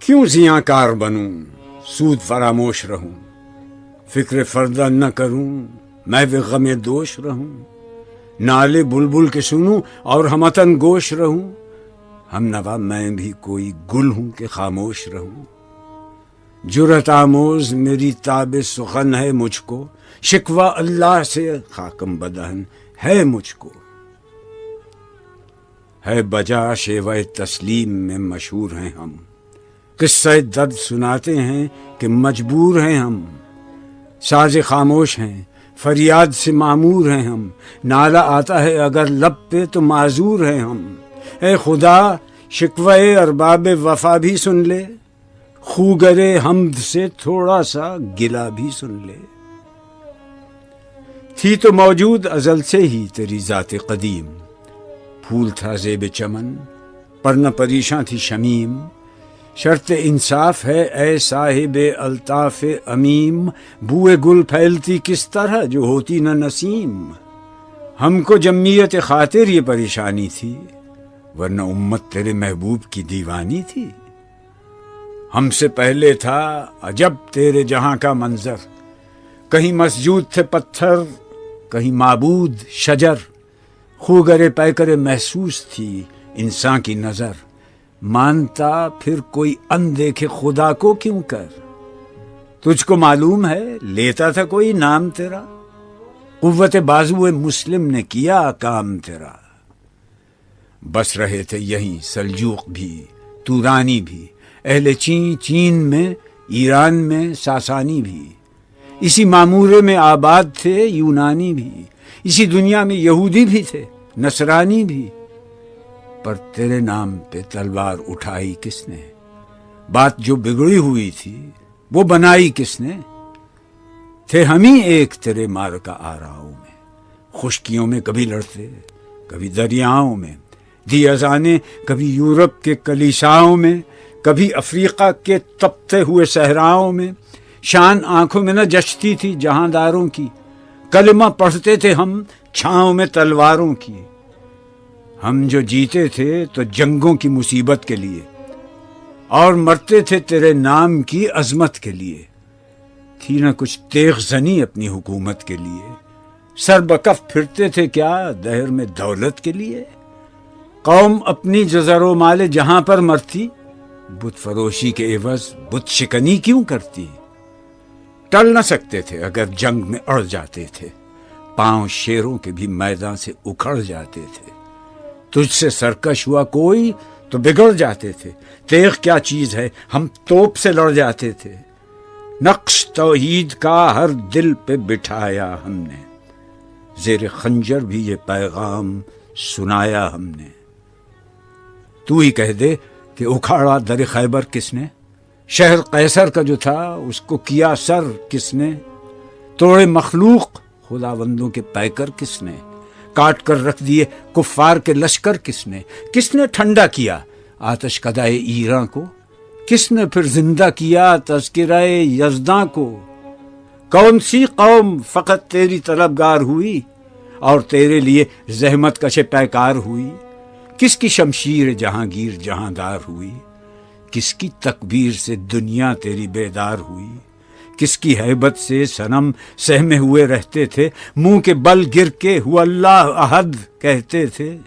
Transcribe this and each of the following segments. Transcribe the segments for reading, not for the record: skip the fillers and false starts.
کیوں زیاں کار بنوں سود فراموش رہوں، فکر فردہ نہ کروں میں بھی غم دوش رہوں، نالے بلبل کے سنوں اور ہمتن گوش رہوں، ہم نوا میں بھی کوئی گل ہوں کہ خاموش رہوں۔ جرأت آموز میری تاب سخن ہے مجھ کو، شکوہ اللہ سے خاکم بدہن ہے مجھ کو، ہے بجا شیوہ تسلیم میں مشہور ہیں ہم، قصہ درد سناتے ہیں کہ مجبور ہیں ہم، ساز خاموش ہیں فریاد سے معمور ہیں ہم، نالہ آتا ہے اگر لب پہ تو معذور ہیں ہم، اے خدا شکوہ ارباب وفا بھی سن لے، خوگرے حمد سے تھوڑا سا گلہ بھی سن لے۔ تھی تو موجود ازل سے ہی تیری ذات قدیم، پھول تھا زیب چمن پر نہ پریشاں تھی شمیم، شرط انصاف ہے اے صاحب الطاف امیم، بوئے گل پھیلتی کس طرح جو ہوتی نہ نسیم، ہم کو جمعیت خاطر یہ پریشانی تھی ورنہ امت تیرے محبوب کی دیوانی تھی، ہم سے پہلے تھا عجب تیرے جہاں کا منظر، کہیں مسجود تھے پتھر کہیں معبود شجر، خوگرے پیکرے محسوس تھی انسان کی نظر، مانتا پھر کوئی اندیکھے خدا کو کیوں کر، تجھ کو معلوم ہے لیتا تھا کوئی نام تیرا، قوت بازو مسلم نے کیا کام تیرا، بس رہے تھے یہیں سلجوق بھی تورانی بھی، اہل چین میں ایران میں ساسانی بھی، اسی معمورے میں آباد تھے یونانی بھی، اسی دنیا میں یہودی بھی تھے نصرانی بھی، پر تیرے نام پہ تلوار اٹھائی کس نے، بات جو بگڑی ہوئی تھی وہ بنائی کس نے، تھے ہم ہی ایک تیرے مارکا آراؤں میں، خشکیوں میں کبھی لڑتے کبھی دریاؤں میں، دی اذانیں کبھی یورپ کے کلیساؤں میں، کبھی افریقہ کے تپتے ہوئے صحراؤں میں، شان آنکھوں میں نہ جچتی تھی جہانداروں کی، کلمہ پڑھتے تھے ہم چھاؤں میں تلواروں کی، ہم جو جیتے تھے تو جنگوں کی مصیبت کے لیے، اور مرتے تھے تیرے نام کی عظمت کے لیے، تھی نہ کچھ تیغ زنی اپنی حکومت کے لیے، سر بکف پھرتے تھے کیا دہر میں دولت کے لیے، قوم اپنی جزر و مال جہاں پر مرتی، بت فروشی کے عوض بت شکنی کیوں کرتی، ٹل نہ سکتے تھے اگر جنگ میں اڑ جاتے تھے، پاؤں شیروں کے بھی میدان سے اکھڑ جاتے تھے، تجھ سے سرکش ہوا کوئی تو بگڑ جاتے تھے، تیغ کیا چیز ہے ہم توپ سے لڑ جاتے تھے، نقش توحید کا ہر دل پہ بٹھایا ہم نے، زیر خنجر بھی یہ پیغام سنایا ہم نے، تو ہی کہہ دے کہ اکھاڑا در خیبر کس نے، شہر قیصر کا جو تھا اس کو کیا سر کس نے، توڑے مخلوق خداوندوں کے پیکر کس نے، کاٹ کر رکھ دیے کفار کے لشکر کس نے ٹھنڈا کیا آتش کدائے ایراں کو، کس نے پھر زندہ کیا تذکرہ یزداں کو، کون سی قوم فقط تیری طلبگار ہوئی اور تیرے لیے زحمت کش پیکار ہوئی، کس کی شمشیر جہانگیر جہاندار ہوئی، کس کی تکبیر سے دنیا تیری بیدار ہوئی، کس کی ہیبت سے صنم سہمے ہوئے رہتے تھے، منہ کے بل گر کے ہوا اللہ احد کہتے تھے،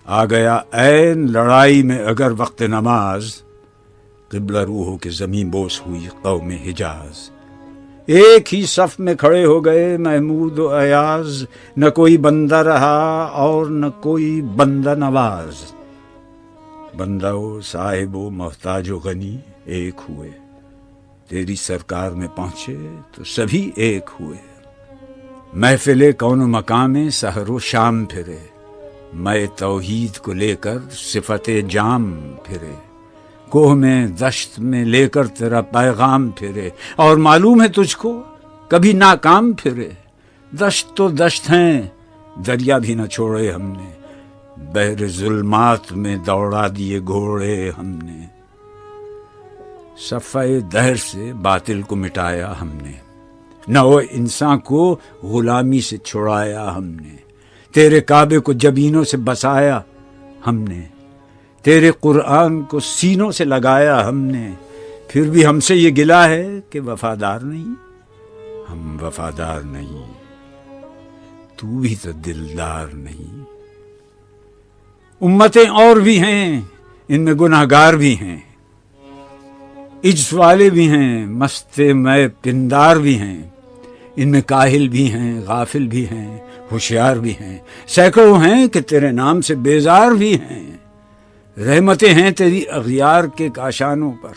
آ گیا عین لڑائی میں اگر وقت نماز، قبلہ روحوں کے زمین بوس ہوئی قوم حجاز، ایک ہی صف میں کھڑے ہو گئے محمود و ایاز، نہ کوئی بندہ رہا اور نہ کوئی بندہ نواز، بندہ و صاحب و محتاج و غنی ایک ہوئے، تیری سرکار میں پہنچے تو سبھی ایک ہوئے، محفل کون و مقام سحر و شام پھرے، میں توحید کو لے کر صفت جام پھرے، کوہ میں دشت میں لے کر تیرا پیغام پھرے، اور معلوم ہے تجھ کو کبھی ناکام پھرے، دشت تو دشت ہیں دریا بھی نہ چھوڑے ہم نے، بحر ظلمات میں دوڑا دیے گھوڑے ہم نے، صفحہ دہر سے باطل کو مٹایا ہم نے، نو انسان کو غلامی سے چھڑایا ہم نے، تیرے کعبے کو جبینوں سے بسایا ہم نے، تیرے قرآن کو سینوں سے لگایا ہم نے، پھر بھی ہم سے یہ گلہ ہے کہ وفادار نہیں۔ ہم وفادار نہیں، تو بھی تو دلدار نہیں۔ امتیں اور بھی ہیں، ان میں گناہگار بھی ہیں، عجز والے بھی ہیں، مست میں پندار بھی ہیں، ان میں کاہل بھی ہیں، غافل بھی ہیں، ہوشیار بھی ہیں، سینکڑوں ہیں کہ تیرے نام سے بیزار بھی ہیں۔ رحمتیں ہیں تیری اغیار کے کاشانوں پر،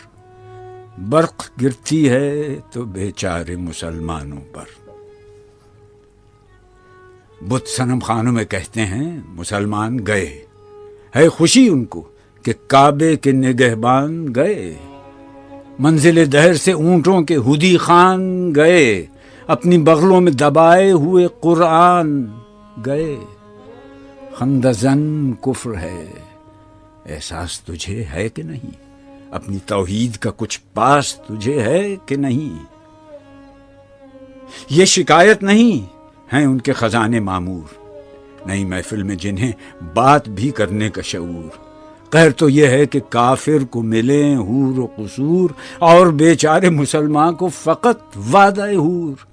برق گرتی ہے تو بیچارے مسلمانوں پر۔ بت صنم خانوں میں کہتے ہیں مسلمان گئے، ہے خوشی ان کو کہ کعبے کے نگہبان گئے۔ منزل دہر سے اونٹوں کے ہدی خان گئے، اپنی بغلوں میں دبائے ہوئے قرآن گئے۔ خندزن کفر ہے، احساس تجھے ہے کہ نہیں؟ اپنی توحید کا کچھ پاس تجھے ہے کہ نہیں؟ یہ شکایت نہیں ہیں ان کے خزانے معمور، نئی محفل میں جنہیں بات بھی کرنے کا شعور۔ قہر تو یہ ہے کہ کافر کو ملیں حور و قصور، اور بیچارے مسلمان کو فقط وعدہ حور۔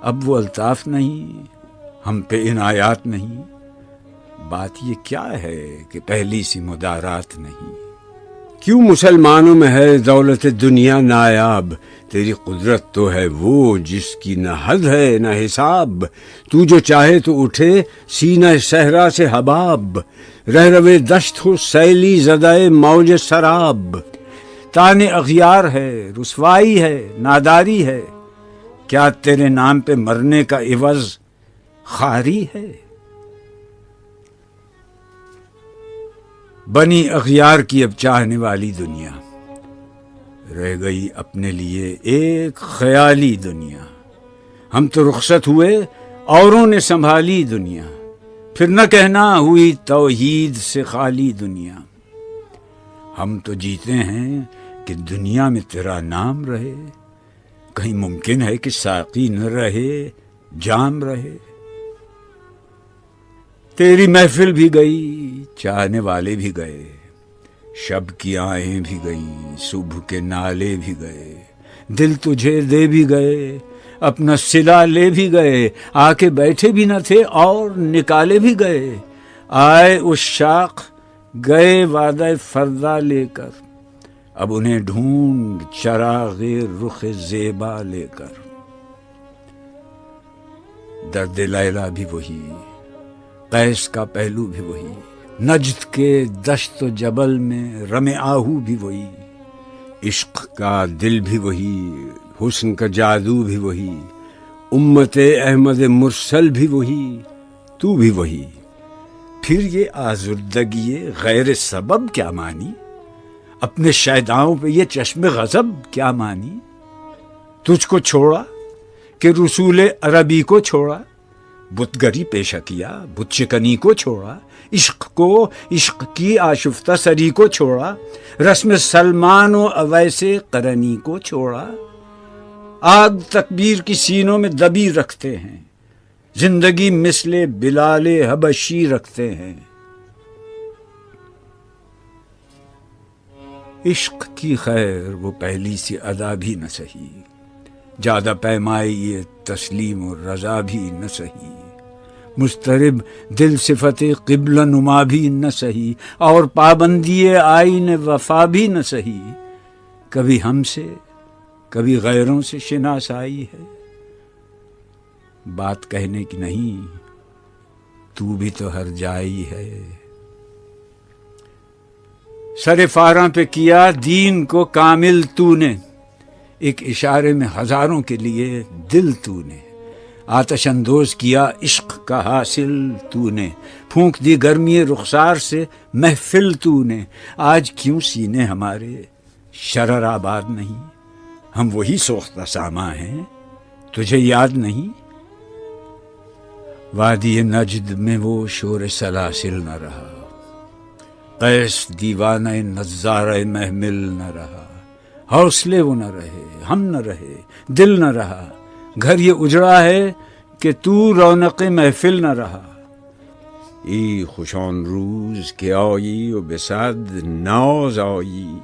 اب وہ الطاف نہیں، ہم پہ عنایات نہیں، بات یہ کیا ہے کہ پہلی سی مدارات نہیں۔ کیوں مسلمانوں میں ہے دولت دنیا نایاب؟ تیری قدرت تو ہے وہ جس کی نہ حد ہے نہ حساب۔ تو جو چاہے تو اٹھے سینہ صحرا سے حباب، رہ روے دشت ہو سیلی زدہ موج سراب۔ تانے اغیار ہے، رسوائی ہے، ناداری ہے، کیا تیرے نام پہ مرنے کا عوض خواری ہے؟ بنی اغیار کی اب چاہنے والی دنیا، رہ گئی اپنے لیے ایک خیالی دنیا۔ ہم تو رخصت ہوئے، اوروں نے سنبھالی دنیا، پھر نہ کہنا ہوئی توحید سے خالی دنیا۔ ہم تو جیتے ہیں کہ دنیا میں تیرا نام رہے، کہیں ممکن ہے کہ ساقی نہ رہے جام رہے۔ تیری محفل بھی گئی، چاہنے والے بھی گئے، شب کی آہیں بھی گئیں، صبح کے نالے بھی گئے، دل تجھے دے بھی گئے، اپنا صلہ لے بھی گئے، آ کے بیٹھے بھی نہ تھے اور نکالے بھی گئے۔ آئے عشاق گئے وعدہ فردا لے کر، اب انہیں ڈھونڈ چراغ رخ زیبا لے کر۔ درد لیلا بھی وہی، قیس کا پہلو بھی وہی، نجد کے دشت و جبل میں رم آہو بھی وہی، عشق کا دل بھی وہی، حسن کا جادو بھی وہی، امت احمد مرسل بھی وہی، تو بھی وہی۔ پھر یہ آزردگی غیر سبب کیا مانی؟ اپنے شیداؤں پہ یہ چشم غضب کیا مانی؟ تجھ کو چھوڑا کہ رسول عربی کو چھوڑا، بت گری پیشہ کیا، بت شکنی کو چھوڑا، عشق کو، عشق کی آشفتہ سری کو چھوڑا، رسم سلمان و اویس قرنی کو چھوڑا۔ آگ تکبیر کی سینوں میں دبی رکھتے ہیں، زندگی مثل بلال حبشی رکھتے ہیں۔ عشق کی خیر وہ پہلی سی ادا بھی نہ سہی، جادہ پیمائی یہ تسلیم و رضا بھی نہ سہی، مضطرب دل صفت قبل نما بھی نہ سہی، اور پابندی آئین وفا بھی نہ سہی۔ کبھی ہم سے کبھی غیروں سے شناسائی ہے، بات کہنے کی نہیں، تو بھی تو ہر جائی ہے۔ سر فاراں پہ کیا دین کو کامل تو نے، ایک اشارے میں ہزاروں کے لیے دل تو نے، آتش اندوز کیا عشق کا حاصل تو نے، پھونک دی گرمی رخسار سے محفل تو نے۔ آج کیوں سینے ہمارے شرر آباد نہیں؟ ہم وہی سوختہ ساما ہیں، تجھے یاد نہیں؟ وادی نجد میں وہ شور سلاسل نہ رہا، قیس دیوانہ نظارہ محمل نہ رہا، حوصلے وہ نہ رہے، ہم نہ رہے، دل نہ رہا، گھر یہ اجڑا ہے کہ تو رونق محفل نہ رہا۔ ای خوش آن روز که آیی و به صد ناز آیی،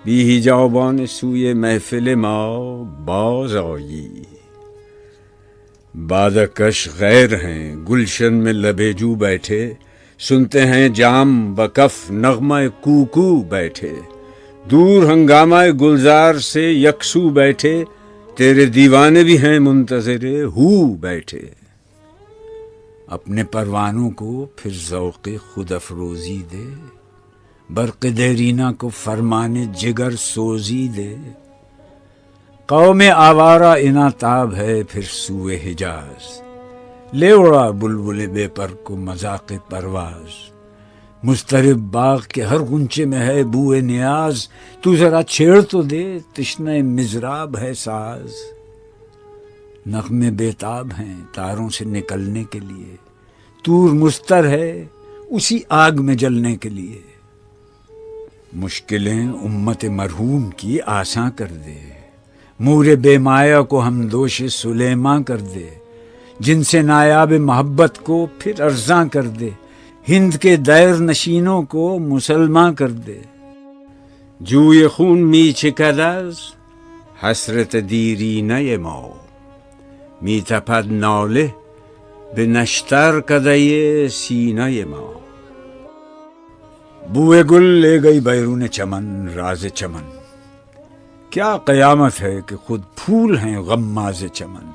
بی حجابان سوی محفل ما باز آیی. بادکش غیر ہیں گلشن میں لبے جو بیٹھے، سنتے ہیں جام بکف نغمہ کوکو بیٹھے، دور ہنگامہ گلزار سے یکسو بیٹھے، تیرے دیوانے بھی ہیں منتظر ہو بیٹھے۔ اپنے پروانوں کو پھر ذوق خود افروزی دے، برق دیرینہ کو فرمان جگر سوزی دے۔ قوم آوارہ اناتاب ہے پھر سوئے حجاز، لے اڑا بلبل بے پر کو مذاق پرواز۔ مضطرب باغ کے ہر غنچے میں ہے بوئے نیاز، تو ذرا چھیڑ تو دے تشنہ مضراب ہے ساز۔ نغمے بیتاب ہیں تاروں سے نکلنے کے لیے، طور مستر ہے اسی آگ میں جلنے کے لیے۔ مشکلیں امت مرحوم کی آساں کر دے، مور بے مایا کو ہم دوش سلیماں کر دے، جن سے نایاب محبت کو پھر ارزاں کر دے، ہند کے دیر نشینوں کو مسلمان کر دے۔ جوی خون می چکد از حسرت دیرینه ما، می تپد ناله به نشتر کدۀ سینه ما۔ بوئے گل لے گئی بیرون چمن راز چمن، کیا قیامت ہے کہ خود پھول ہیں غماز چمن۔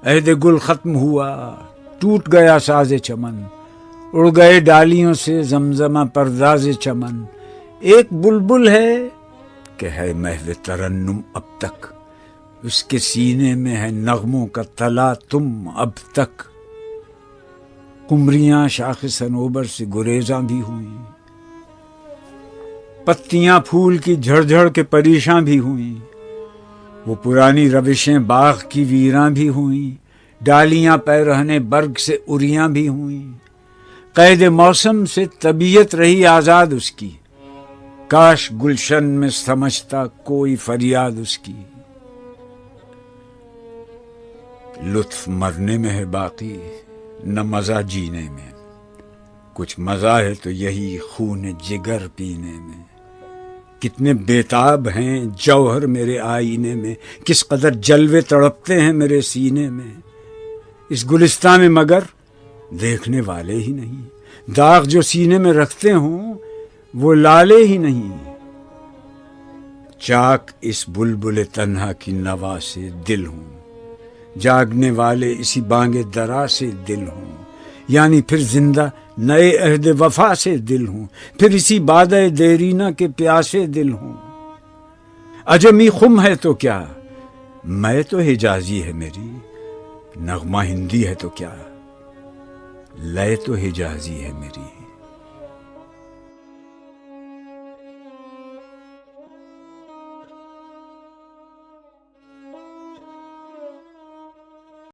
عہد گل ختم ہوا ٹوٹ گیا ساز چمن، اڑ گئے ڈالیوں سے زمزمہ پرداز چمن۔ ایک بلبل ہے کہ ہے محو ترنم اب تک، اس کے سینے میں ہے نغموں کا تلا تم اب تک۔ قمریاں شاخ صنوبر سے گریزاں بھی ہوئیں، پتیاں پھول کی جھڑ جھڑ کے پریشاں بھی ہوئیں، وہ پرانی روشیں باغ کی ویراں بھی ہوئیں، ڈالیاں پیرہنے برگ سے اریاں بھی ہوئیں۔ قید موسم سے طبیعت رہی آزاد اس کی، کاش گلشن میں سمجھتا کوئی فریاد اس کی۔ لطف مرنے میں ہے باقی نہ مزہ جینے میں، کچھ مزہ ہے تو یہی خون جگر پینے میں۔ کتنے بیتاب ہیں جوہر میرے آئینے میں، کس قدر جلوے تڑپتے ہیں میرے سینے میں۔ اس گلستان میں مگر دیکھنے والے ہی نہیں، داغ جو سینے میں رکھتے ہوں وہ لالے ہی نہیں۔ چاک اس بلبل تنہا کی نوا سے دل ہوں، جاگنے والے اسی بانگ درا سے دل ہوں، یعنی پھر زندہ نئے عہد وفا سے دل ہوں، پھر اسی بادۂ دیرینہ کے پیاسے دل ہوں۔ عجمی خم ہے تو کیا، میں تو حجازی ہے میری، نغمہ ہندی ہے تو کیا، لے تو حجازی ہے میری۔